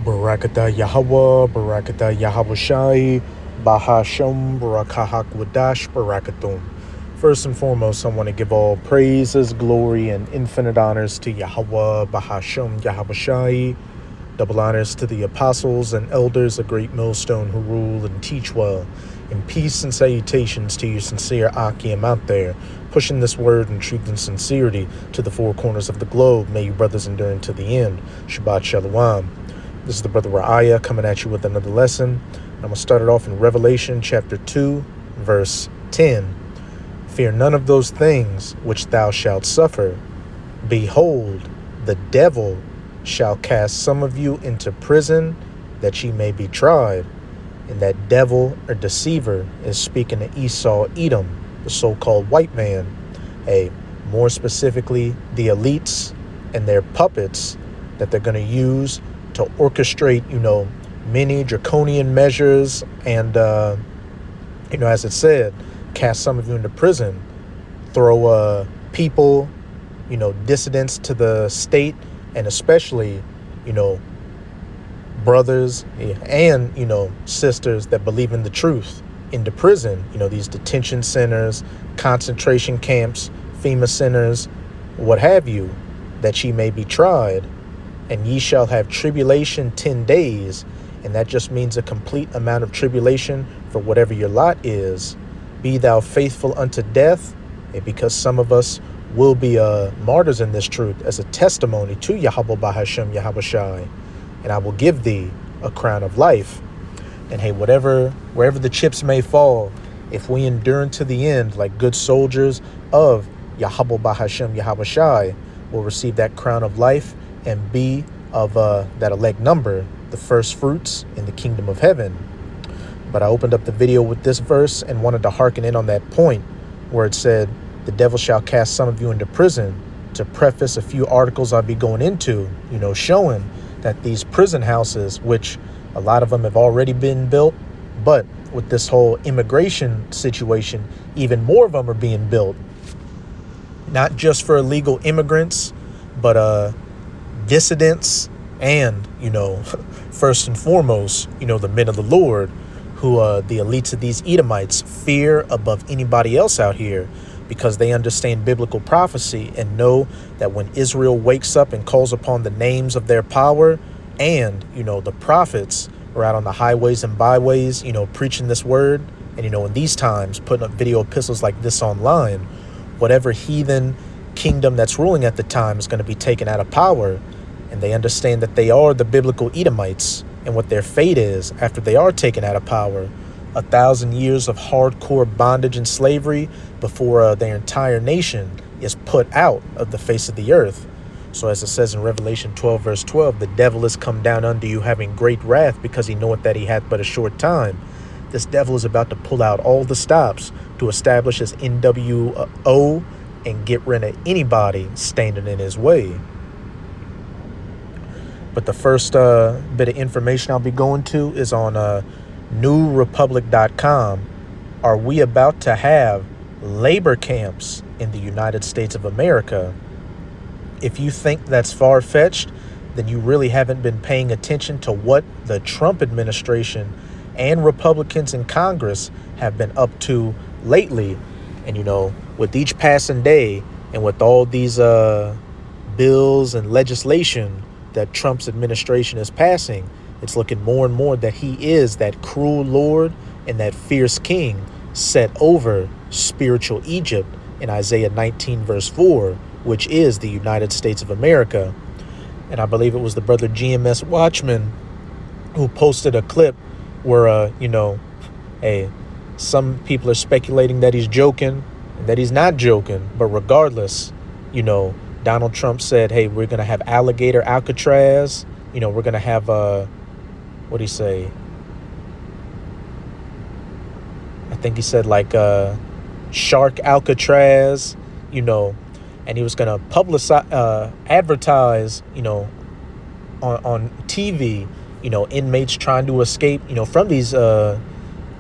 Barakatah Yahweh, Barakatah Yahweh Shai, Bahasham, Barakahak Wadash, Barakatum. First and foremost, I want to give all praises, glory, and infinite honors to Yahweh, Bahasham, Yahweh Shai. Double honors to the apostles and elders, a great millstone who rule and teach well. And peace and salutations to you sincere Akim out there, pushing this word and truth and sincerity to the four corners of the globe. May you brothers endure to the end. Shabbat Shalom. This is the brother Ra'aya coming at you with another lesson. I'm going to start it off in Revelation chapter 2, verse 10. Fear none of those things which thou shalt suffer. Behold, the devil shall cast some of you into prison, that ye may be tried. And that devil or deceiver is speaking to Esau, Edom, the so-called white man. More specifically, the elites and their puppets that they're going to use to orchestrate, many draconian measures and, as it said, cast some of you into prison, throw people, dissidents to the state, and especially, brothers and, sisters that believe in the truth into prison, these detention centers, concentration camps, FEMA centers, what have you, that ye may be tried. And ye shall have tribulation 10 days. And that just means a complete amount of tribulation for whatever your lot is. Be thou faithful unto death, because some of us will be martyrs in this truth as a testimony to Yahweh Bahashem Yahweh Shai. And I will give thee a crown of life. And wherever the chips may fall, if we endure to the end like good soldiers of Yahweh Bahashem Yahweh Shai, will receive that crown of life and be of that elect number, the first fruits in the kingdom of heaven. But I opened up the video with this verse and wanted to hearken in on that point where it said, the devil shall cast some of you into prison, to preface a few articles I'll be going into, showing that these prison houses, which a lot of them have already been built, but with this whole immigration situation, even more of them are being built, not just for illegal immigrants, but dissidents and, first and foremost, the men of the Lord, who the elites of these Edomites fear above anybody else out here, because they understand biblical prophecy and know that when Israel wakes up and calls upon the names of their power and, the prophets are out on the highways and byways, preaching this word, and, in these times, putting up video epistles like this online, whatever heathen kingdom that's ruling at the time is going to be taken out of power. And they understand that they are the biblical Edomites and what their fate is after they are taken out of power. 1,000 years of hardcore bondage and slavery before their entire nation is put out of the face of the earth. So as it says in Revelation 12, verse 12, the devil is come down unto you having great wrath, because he knoweth that he hath but a short time. This devil is about to pull out all the stops to establish his NWO and get rid of anybody standing in his way. But the first bit of information I'll be going to is on newrepublic.com. Are we about to have labor camps in the United States of America? If you think that's far-fetched, then you really haven't been paying attention to what the Trump administration and Republicans in Congress have been up to lately. And, with each passing day and with all these bills and legislation that Trump's administration is passing, it's looking more and more that he is that cruel Lord and that fierce king set over spiritual Egypt in Isaiah 19, verse 4, which is the United States of America. And I believe it was the brother GMS Watchman who posted a clip where, some people are speculating that he's joking and that he's not joking. But regardless, Donald Trump said, hey, we're going to have alligator Alcatraz. We're going to have, what do you say? I think he said shark Alcatraz, and he was going to publicize, advertise, on TV, inmates trying to escape, from these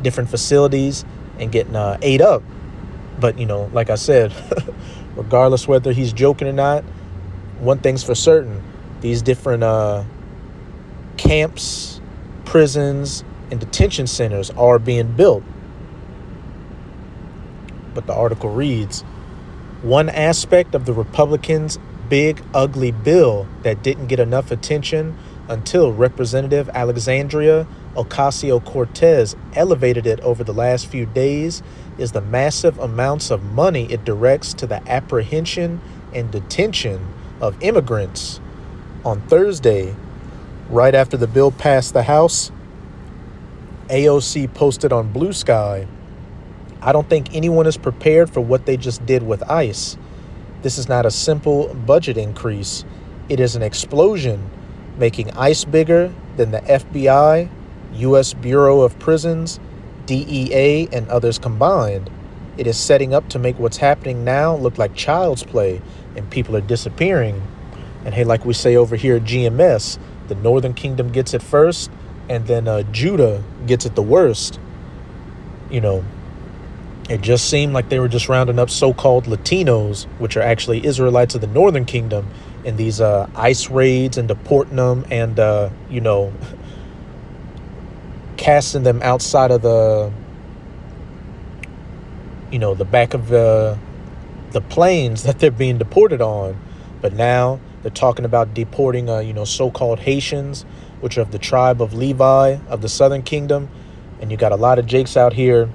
different facilities and getting ate up. But, like I said, regardless whether he's joking or not, one thing's for certain. These different camps, prisons, and detention centers are being built. But the article reads, one aspect of the Republicans' big, ugly bill that didn't get enough attention until Representative Alexandria Ocasio-Cortez elevated it over the last few days is the massive amounts of money it directs to the apprehension and detention of immigrants. On Thursday, right after the bill passed the House, AOC posted on Blue Sky, I don't think anyone is prepared for what they just did with ICE. This is not a simple budget increase. It is an explosion, making ICE bigger than the FBI, U.S. Bureau of Prisons, DEA, and others combined. It is setting up to make what's happening now look like child's play, and people are disappearing. And hey, like we say over here at GMS, the Northern Kingdom gets it first, and then Judah gets it the worst. You know, it just seemed like they were just rounding up so-called Latinos, which are actually Israelites of the Northern Kingdom, in these ICE raids and deporting them and, casting them outside of the back of the planes that they're being deported on. But now they're talking about deporting, so-called Haitians, which are of the tribe of Levi of the Southern Kingdom. And you got a lot of Jakes out here,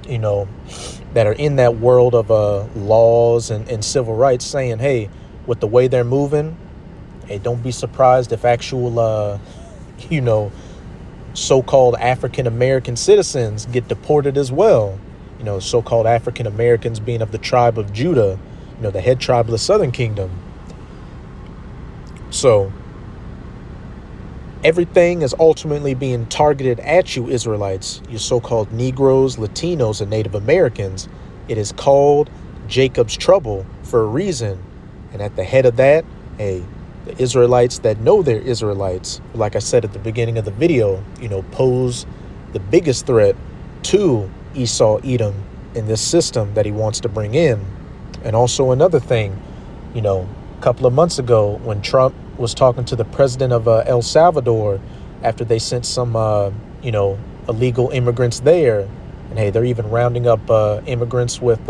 that are in that world of laws and civil rights saying, hey, with the way they're moving, hey, don't be surprised if actual, so-called African-American citizens get deported as well. So-called African-Americans being of the tribe of Judah, the head tribe of the Southern Kingdom. So everything is ultimately being targeted at you Israelites, you so-called Negroes, Latinos, and Native Americans. It is called Jacob's trouble for a reason. And at the head of that, the Israelites that know they're Israelites, like I said at the beginning of the video, pose the biggest threat to Esau Edom in this system that he wants to bring in. And also another thing, a couple of months ago when Trump was talking to the president of El Salvador after they sent some, illegal immigrants there. And hey, they're even rounding up immigrants with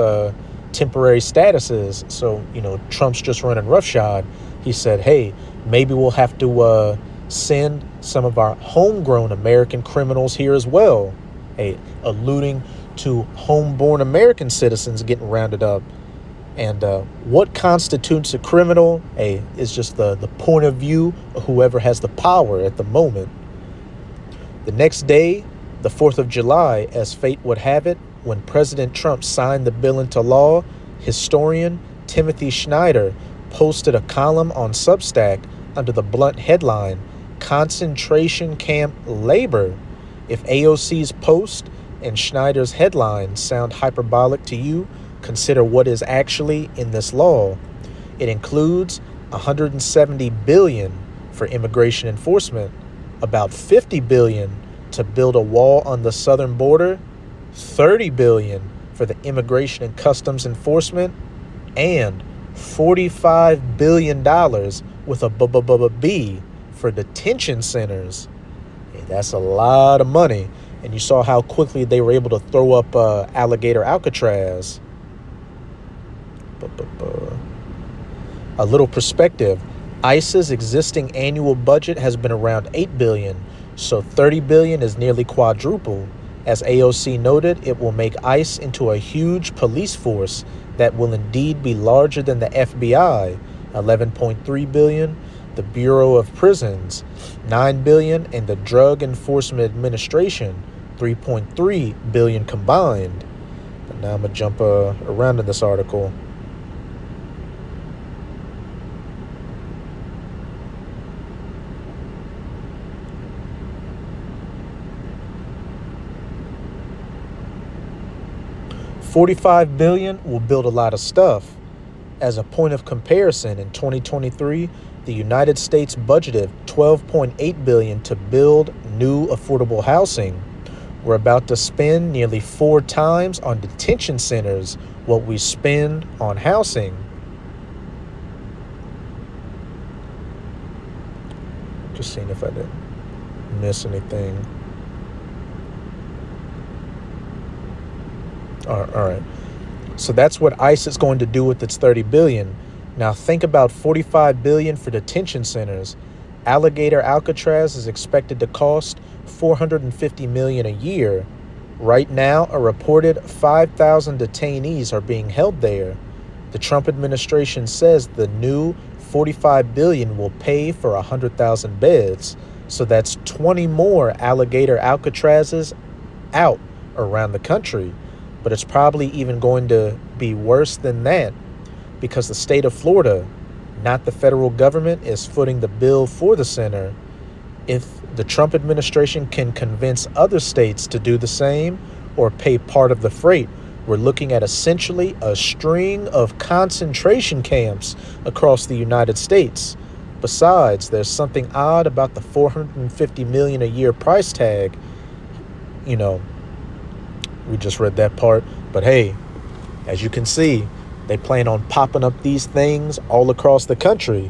temporary statuses. So, Trump's just running roughshod. He said, hey, maybe we'll have to send some of our homegrown American criminals here as well. Hey, alluding to homeborn American citizens getting rounded up. And what constitutes a criminal, is just the point of view of whoever has the power at the moment. The next day, the 4th of July, as fate would have it, when President Trump signed the bill into law, historian Timothy Snyder posted a column on Substack under the blunt headline, Concentration Camp Labor. If AOC's post and Snyder's headline sound hyperbolic to you, consider what is actually in this law. It includes $170 billion for immigration enforcement, about $50 billion to build a wall on the southern border, $30 billion for the immigration and customs enforcement, and $45 billion with a B for detention centers. Hey, that's a lot of money. And you saw how quickly they were able to throw up Alligator Alcatraz. A little perspective. ICE's existing annual budget has been around $8 billion, so $30 billion is nearly quadruple. As AOC noted, it will make ICE into a huge police force that will indeed be larger than the FBI, $11.3 billion, the Bureau of Prisons, $9 billion, and the Drug Enforcement Administration, $3.3 billion combined. But now I'm going to jump around in this article. $45 billion will build a lot of stuff. As a point of comparison, in 2023, the United States budgeted $12.8 billion to build new affordable housing. We're about to spend nearly 4 times on detention centers what we spend on housing. Just seeing if I did. miss anything. All right. So that's what ICE is going to do with its 30 billion. Now think about 45 billion for detention centers. Alligator Alcatraz is expected to cost 450 million a year. Right now, a reported 5,000 detainees are being held there. The Trump administration says the new 45 billion will pay for 100,000 beds. So that's 20 more alligator Alcatrazes out around the country. But it's probably even going to be worse than that, because the state of Florida, not the federal government, is footing the bill for the center. If the Trump administration can convince other states to do the same or pay part of the freight, we're looking at essentially a string of concentration camps across the United States. Besides, there's something odd about the 450 million a year price tag. You know, we just read that part. But hey, as you can see, they plan on popping up these things all across the country.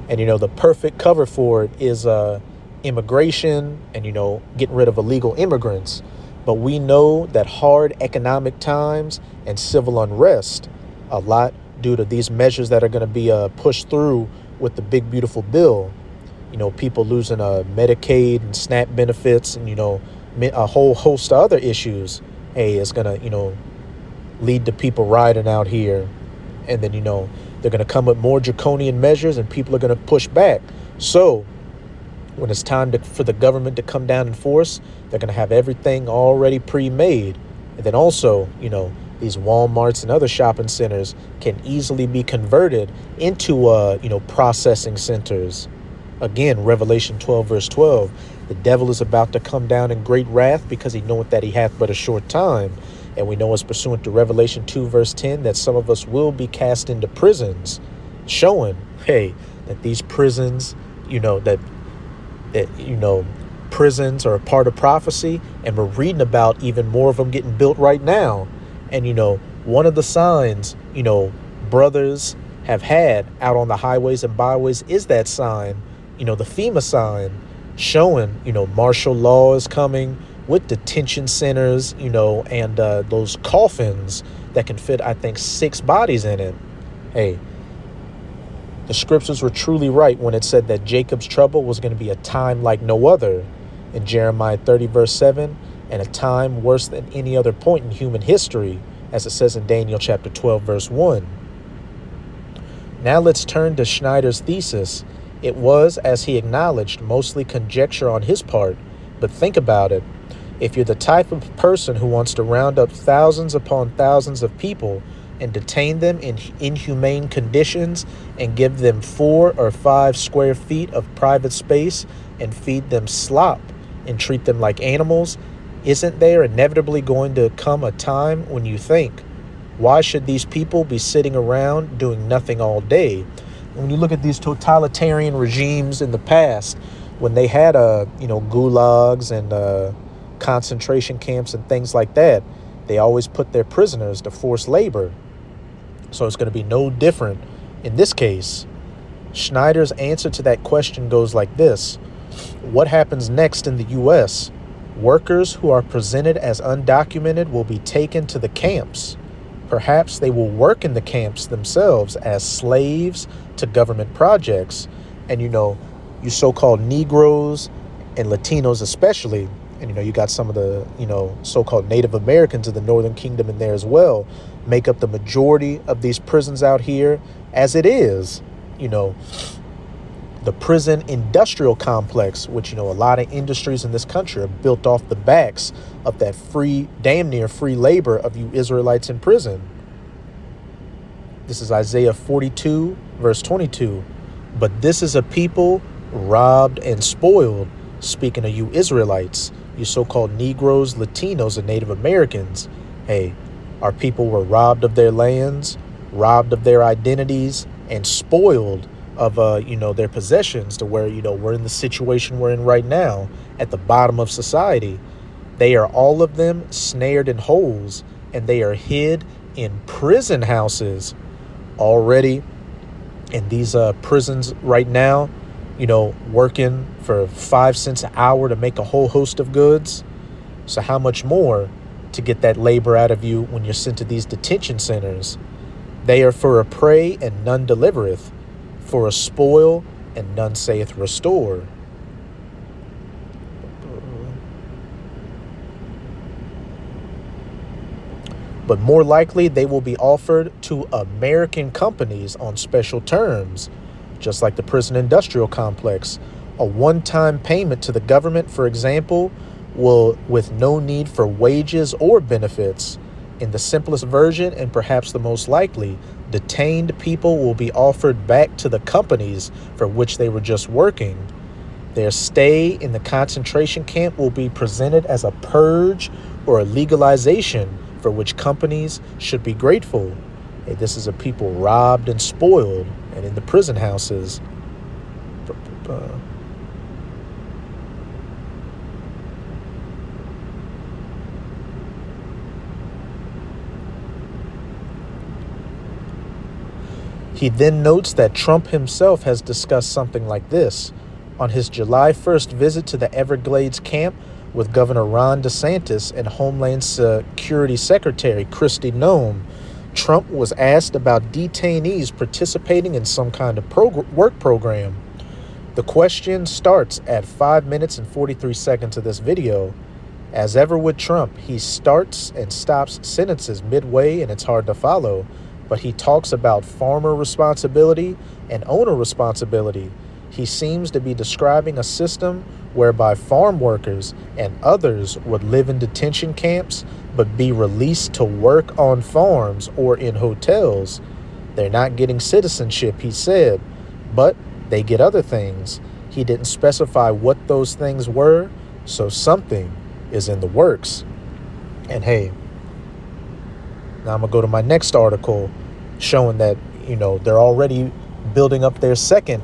And, the perfect cover for it is immigration and, getting rid of illegal immigrants. But we know that hard economic times and civil unrest, a lot due to these measures that are going to be pushed through with the big, beautiful bill. People losing Medicaid and SNAP benefits and, a whole host of other issues. Hey, it's going to, lead to people rioting out here. And then, they're going to come with more draconian measures and people are going to push back. So when it's time for the government to come down in force, they're going to have everything already pre-made. And then also, these Walmarts and other shopping centers can easily be converted into, processing centers. Again, Revelation 12, verse 12, the devil is about to come down in great wrath because he knoweth that he hath but a short time. And we know it's pursuant to Revelation 2, verse 10, that some of us will be cast into prisons, showing, hey, that these prisons, prisons are a part of prophecy. And we're reading about even more of them getting built right now. And, one of the signs, brothers have had out on the highways and byways is that sign, the FEMA sign showing, martial law is coming, with detention centers, and those coffins that can fit, I think, 6 bodies in it. Hey, the scriptures were truly right when it said that Jacob's trouble was going to be a time like no other in Jeremiah 30, verse 7, and a time worse than any other point in human history, as it says in Daniel chapter 12, verse 1. Now let's turn to Schneider's thesis. It was, as he acknowledged, mostly conjecture on his part, but think about it. If you're the type of person who wants to round up thousands upon thousands of people and detain them in inhumane conditions and give them 4 or 5 square feet of private space and feed them slop and treat them like animals, isn't there inevitably going to come a time when you think, why should these people be sitting around doing nothing all day? When you look at these totalitarian regimes in the past, when they had gulags and concentration camps and things like that, they always put their prisoners to forced labor. So it's going to be no different in this case. Schneider's answer to that question goes like this. What happens next in the U.S.? Workers who are presented as undocumented will be taken to the camps. Perhaps they will work in the camps themselves as slaves to government projects. And, you so-called Negroes and Latinos especially, and, you got some of the, so-called Native Americans of the Northern Kingdom in there as well, make up the majority of these prisons out here as it is, the prison industrial complex, which, a lot of industries in this country are built off the backs of that damn near free labor of you Israelites in prison. This is Isaiah 42, verse 22. But this is a people robbed and spoiled, speaking of you Israelites, you so-called Negroes, Latinos, and Native Americans. Hey, our people were robbed of their lands, robbed of their identities, and spoiled of, their possessions to where, we're in the situation we're in right now at the bottom of society. They are all of them snared in holes, and they are hid in prison houses already. In these prisons right now, working for 5 cents an hour to make a whole host of goods. So how much more to get that labor out of you when you're sent to these detention centers? They are for a prey and none delivereth, for a spoil and none saith restore. But more likely they will be offered to American companies on special terms, just like the prison industrial complex. A one-time payment to the government, for example, will, with no need for wages or benefits. In the simplest version, and perhaps the most likely, detained people will be offered back to the companies for which they were just working. Their stay in the concentration camp will be presented as a purge or a legalization for which companies should be grateful. Hey, this is a people robbed and spoiled and in the prison houses. He then notes that Trump himself has discussed something like this. On his July 1st visit to the Everglades camp with Governor Ron DeSantis and Homeland Security Secretary Kristi Noem, Trump was asked about detainees participating in some kind of work program. The question starts at 5 minutes and 43 seconds of this video. As ever with Trump, he starts and stops sentences midway and it's hard to follow. But he talks about farmer responsibility and owner responsibility. He seems to be describing a system whereby farm workers and others would live in detention camps but be released to work on farms or in hotels. They're not getting citizenship, he said, but they get other things. He didn't specify what those things were, so something is in the works. And hey, now I'm going to go to my next article showing that, they're already building up their second,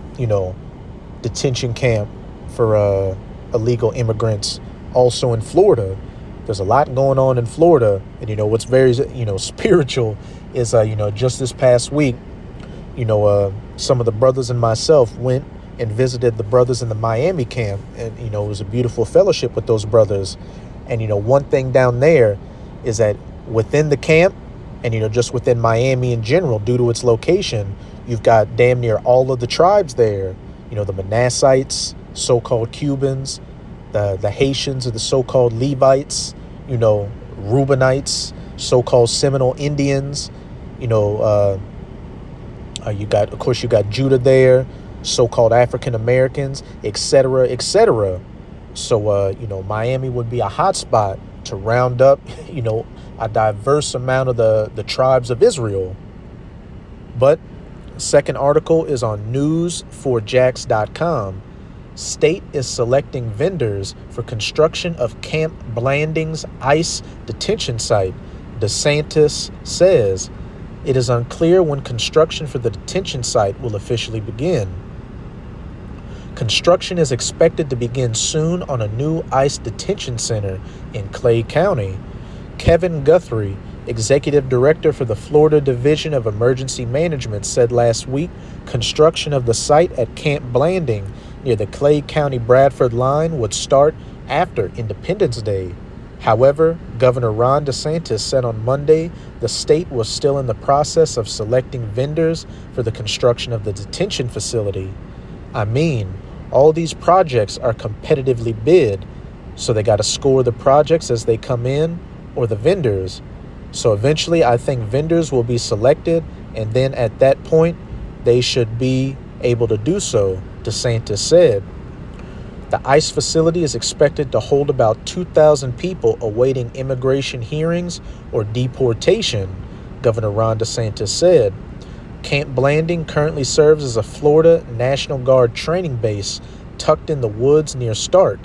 detention camp for illegal immigrants also in Florida. There's a lot going on in Florida. And, what's very, spiritual is, just this past week, some of the brothers and myself went and visited the brothers in the Miami camp. And, it was a beautiful fellowship with those brothers. And, one thing down there is that within the camp, and, just within Miami in general, due to its location, you've got damn near all of the tribes there. The Manassites, so-called Cubans, the Haitians, or the so-called Levites, Reubenites, so-called Seminole Indians. You got Judah there, so-called African Americans, etc., etc. So, Miami would be a hot spot to round up, a diverse amount of the tribes of Israel. But second article is on news4jax.com. State is selecting vendors for construction of Camp Blanding's ICE detention site. DeSantis says it is unclear when construction for the detention site will officially begin. Construction is expected to begin soon on a new ICE detention center in Clay County. Kevin Guthrie, executive director for the Florida Division of Emergency Management, said last week construction of the site at Camp Blanding near the Clay County-Bradford line would start after Independence Day. However, Governor Ron DeSantis said on Monday the state was still in the process of selecting vendors for the construction of the detention facility. All these projects are competitively bid, so they got to score the projects as they come in, or the vendors. So eventually I think vendors will be selected, and then at that point they should be able to do so, DeSantis said. The ICE facility is expected to hold about 2,000 people awaiting immigration hearings or deportation, Governor Ron DeSantis said. Camp Blanding currently serves as a Florida National Guard training base tucked in the woods near Stark.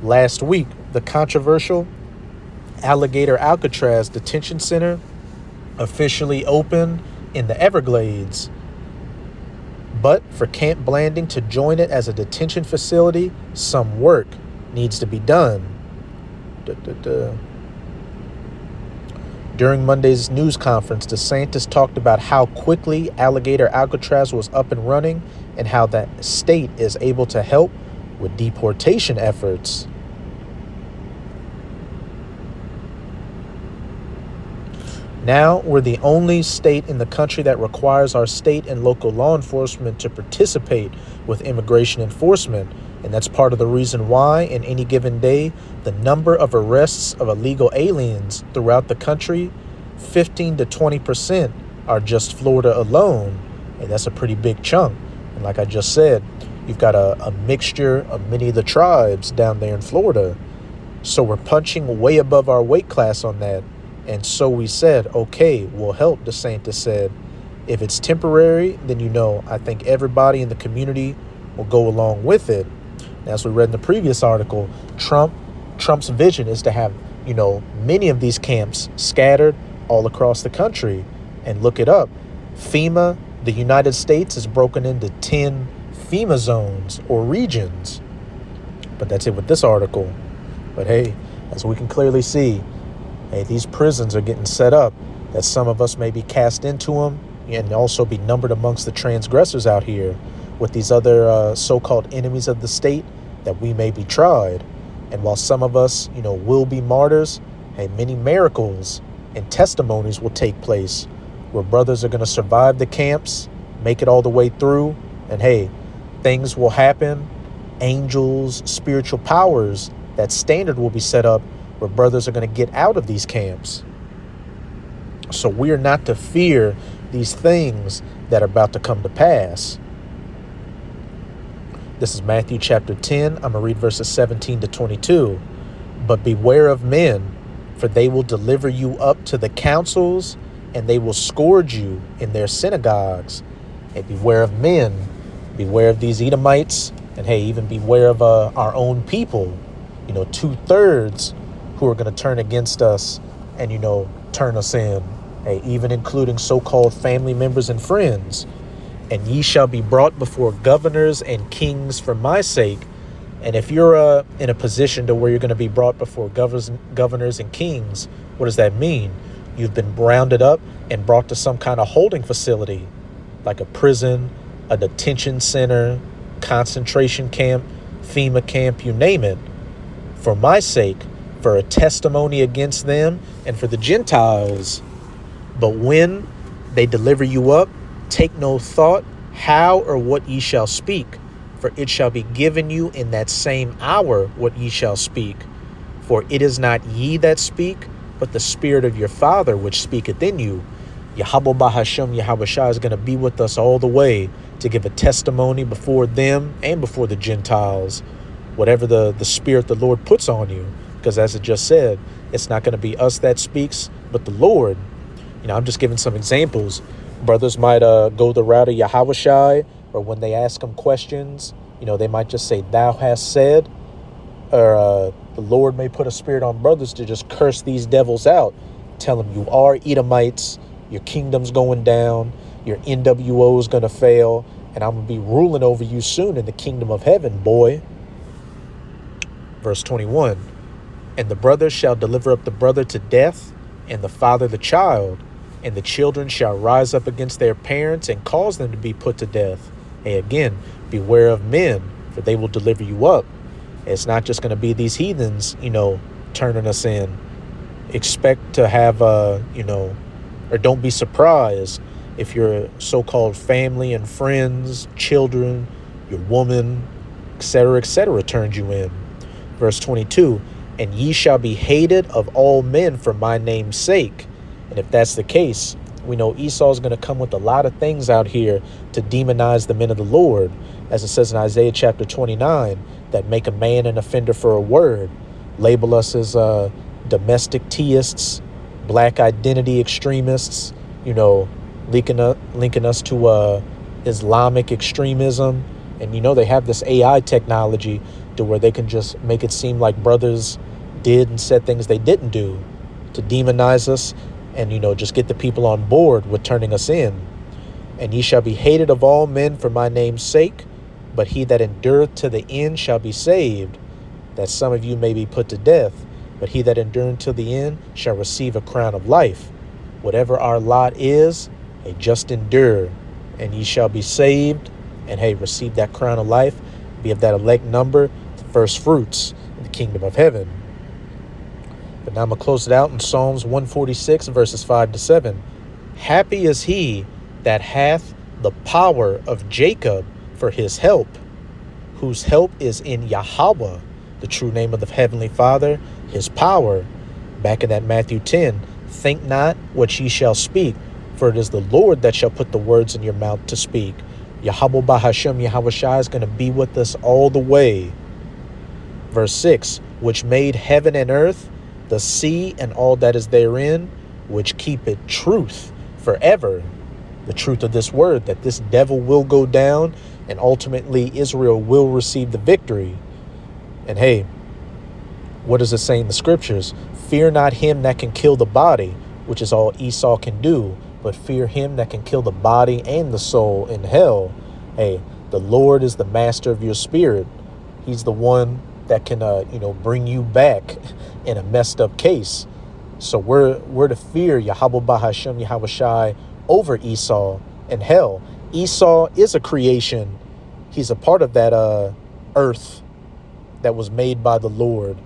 Last week, the controversial Alligator Alcatraz Detention Center officially opened in the Everglades. But for Camp Blanding to join it as a detention facility, some work needs to be done. During Monday's news conference, DeSantis talked about how quickly Alligator Alcatraz was up and running and how that state is able to help with deportation efforts. Now, we're the only state in the country that requires our state and local law enforcement to participate with immigration enforcement. And that's part of the reason why, in any given day, the number of arrests of illegal aliens throughout the country, 15 to 20% are just Florida alone. And that's a pretty big chunk. And like I just said, you've got a mixture of many of the tribes down there in Florida. So we're punching way above our weight class on that. And so we said, okay, we'll help, DeSantis said. If it's temporary, then I think everybody in the community will go along with it. And as we read in the previous article, Trump's vision is to have, many of these camps scattered all across the country. And look it up. FEMA, the United States, is broken into 10 FEMA zones or regions. But that's it with this article. But hey, as we can clearly see, these prisons are getting set up that some of us may be cast into them and also be numbered amongst the transgressors out here with these other so-called enemies of the state that we may be tried. And while some of us, will be martyrs, many miracles and testimonies will take place where brothers are going to survive the camps, make it all the way through, and things will happen. Angels, spiritual powers, that standard will be set up where brothers are going to get out of these camps. So we are not to fear these things that are about to come to pass. This is Matthew chapter 10. I'm going to read verses 17 to 22. But beware of men, for they will deliver you up to the councils, and they will scourge you in their synagogues. Beware of men. Beware of these Edomites. And even beware of our own people. 2/3 who are going to turn against us and, turn us in, even including so-called family members and friends. And ye shall be brought before governors and kings for my sake. And if you're in a position to where you're going to be brought before governors and kings, what does that mean? You've been rounded up and brought to some kind of holding facility, like a prison, a detention center, concentration camp, FEMA camp, you name it, for my sake, for a testimony against them and for the Gentiles. But when they deliver you up, take no thought how or what ye shall speak, for it shall be given you in that same hour what ye shall speak. For it is not ye that speak, but the Spirit of your Father which speaketh in you. Yahweh Bahashem Yahushua is going to be with us all the way to give a testimony before them and before the Gentiles, whatever the Spirit the Lord puts on you. Because as it just said, it's not going to be us that speaks, but the Lord. I'm just giving some examples. Brothers might go the route of Yahushua, or when they ask them questions, they might just say, thou hast said, or the Lord may put a spirit on brothers to just curse these devils out. Tell them you are Edomites, your kingdom's going down, your NWO is going to fail, and I'm going to be ruling over you soon in the kingdom of heaven, boy. Verse 21. And the brother shall deliver up the brother to death, and the father the child, and the children shall rise up against their parents and cause them to be put to death. Again, beware of men, for they will deliver you up. It's not just going to be these heathens, turning us in. Expect to have, or don't be surprised if your so-called family and friends, children, your woman, etc., turns you in. Verse 22. And ye shall be hated of all men for my name's sake. And if that's the case, we know Esau's going to come with a lot of things out here to demonize the men of the Lord. As it says in Isaiah chapter 29, that make a man an offender for a word. Label us as domestic teists, black identity extremists, linking us to Islamic extremism. And, they have this AI technology to where they can just make it seem like brothers did and said things they didn't do to demonize us and, just get the people on board with turning us in. And ye shall be hated of all men for my name's sake, but he that endureth to the end shall be saved. That some of you may be put to death, but he that endureth to the end shall receive a crown of life. Whatever our lot is, just endure, and ye shall be saved. And hey, receive that crown of life, be of that elect number, the first fruits in the kingdom of heaven. But now I'm going to close it out in Psalms 146, verses 5-7. Happy is he that hath the power of Jacob for his help, whose help is in Yahweh, the true name of the Heavenly Father, his power. Back in that Matthew 10, think not what ye shall speak, for it is the Lord that shall put the words in your mouth to speak. Yahweh Bahashem Yahweh Shai is going to be with us all the way. Verse 6, which made heaven and earth, the sea and all that is therein, which keepeth truth forever. The truth of this word, that this devil will go down and ultimately Israel will receive the victory. And hey, what does it say in the scriptures? Fear not him that can kill the body, which is all Esau can do, but fear him that can kill the body and the soul in hell. Hey, the Lord is the master of your spirit. He's the one that can, bring you back in a messed up case. So we're to fear Yahweh Bahashem Yahweh Shai over Esau and hell. Esau is a creation. He's a part of that earth that was made by the Lord.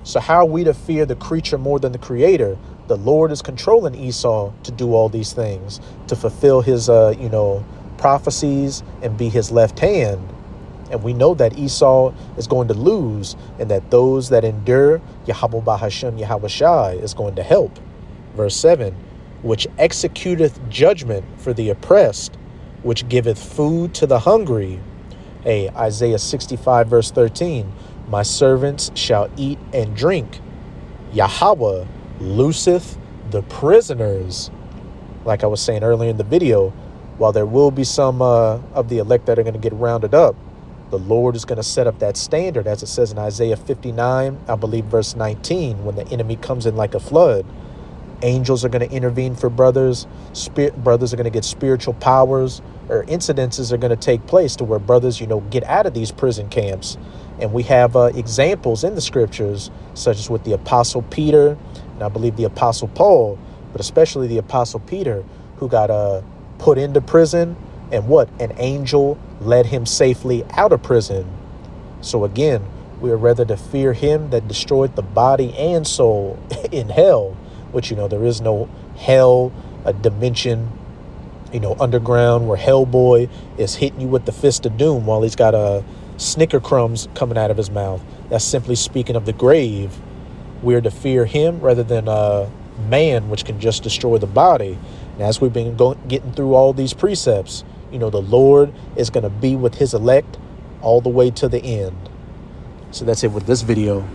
So how are we to fear the creature more than the creator? The Lord is controlling Esau to do all these things, to fulfill his, prophecies and be his left hand. And we know that Esau is going to lose, and that those that endure Yahweh Bahashem Yahweh Shai is going to help. Verse 7, which executeth judgment for the oppressed, which giveth food to the hungry. Hey, Isaiah 65, verse 13, my servants shall eat and drink. Yahweh looseth the prisoners. Like I was saying earlier in the video, while there will be some of the elect that are going to get rounded up, the Lord is going to set up that standard, as it says in Isaiah 59, I believe verse 19, when the enemy comes in like a flood. Angels are going to intervene for brothers. Brothers are going to get spiritual powers, or incidences are going to take place to where brothers, get out of these prison camps. And we have examples in the scriptures, such as with the Apostle Peter, and I believe the Apostle Paul, but especially the Apostle Peter, who got put into prison, and an angel led him safely out of prison. So again, we are rather to fear him that destroyed the body and soul in hell, which, there is no hell, a dimension, underground, where Hellboy is hitting you with the fist of doom while he's got snicker crumbs coming out of his mouth. That's simply speaking of the grave. We're to fear him rather than man, which can just destroy the body. And as we've been getting through all these precepts, the Lord is going to be with his elect all the way to the end. So that's it with this video.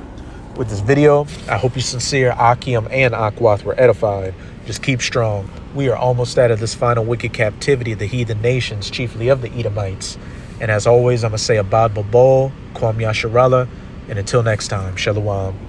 With this video, I hope you sincere Akim and Akwath were edified. Just keep strong. We are almost out of this final wicked captivity of the heathen nations, chiefly of the Edomites. And as always, I'm going to say Abad Babal, Kwam Yasharallah, and until next time, Shalom.